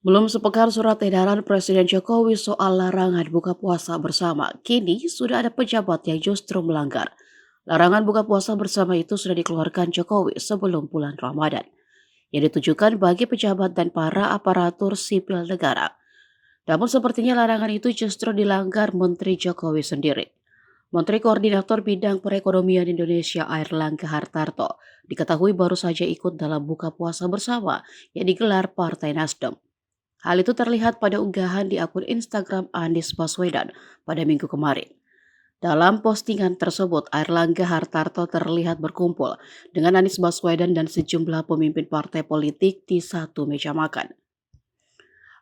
Belum sepekan surat edaran Presiden Jokowi soal larangan buka puasa bersama. Kini sudah ada pejabat yang justru melanggar. Larangan buka puasa bersama itu sudah dikeluarkan Jokowi sebelum bulan Ramadan, yang ditujukan bagi pejabat dan para aparatur sipil negara. Namun sepertinya larangan itu justru dilanggar Menteri Jokowi sendiri. Menteri Koordinator Bidang Perekonomian Indonesia Airlangga Hartarto diketahui baru saja ikut dalam buka puasa bersama yang digelar Partai Nasdem. Hal itu terlihat pada unggahan di akun Instagram Anies Baswedan pada minggu kemarin. Dalam postingan tersebut, Airlangga Hartarto terlihat berkumpul dengan Anies Baswedan dan sejumlah pemimpin partai politik di satu meja makan.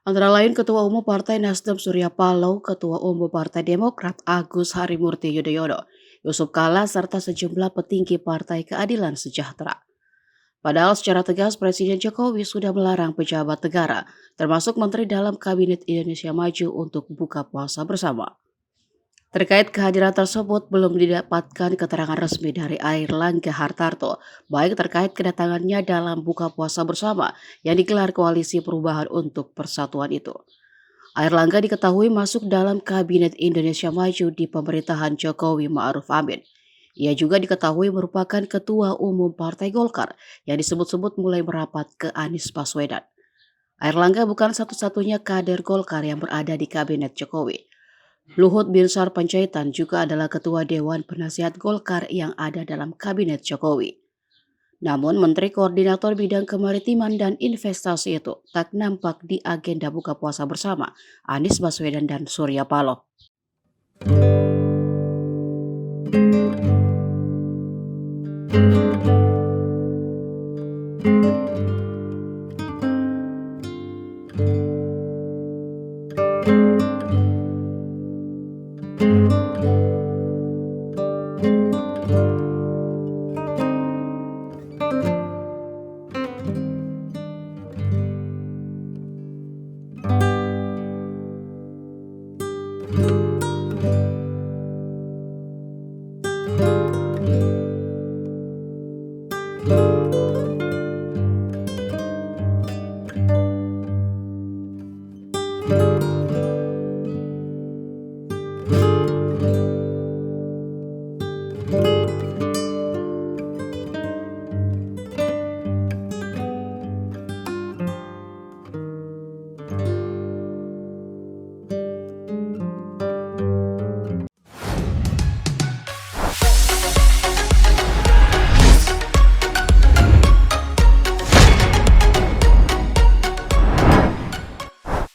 Antara lain Ketua Umum Partai Nasdem Surya Paloh, Ketua Umum Partai Demokrat Agus Harimurti Yudhoyono, Yusuf Kala, serta sejumlah petinggi Partai Keadilan Sejahtera. Padahal secara tegas Presiden Jokowi sudah melarang pejabat negara, termasuk Menteri dalam Kabinet Indonesia Maju untuk buka puasa bersama. Terkait kehadiran tersebut belum didapatkan keterangan resmi dari Airlangga Hartarto, baik terkait kedatangannya dalam buka puasa bersama yang digelar Koalisi Perubahan untuk Persatuan itu. Airlangga diketahui masuk dalam Kabinet Indonesia Maju di pemerintahan Jokowi Ma'ruf Amin. Ia juga diketahui merupakan Ketua Umum Partai Golkar yang disebut-sebut mulai merapat ke Anies Baswedan. Airlangga bukan satu-satunya kader Golkar yang berada di Kabinet Jokowi. Luhut Binsar Panjaitan juga adalah Ketua Dewan Penasihat Golkar yang ada dalam Kabinet Jokowi. Namun Menteri Koordinator Bidang Kemaritiman dan Investasi itu tak nampak di agenda buka puasa bersama Anies Baswedan dan Surya Paloh.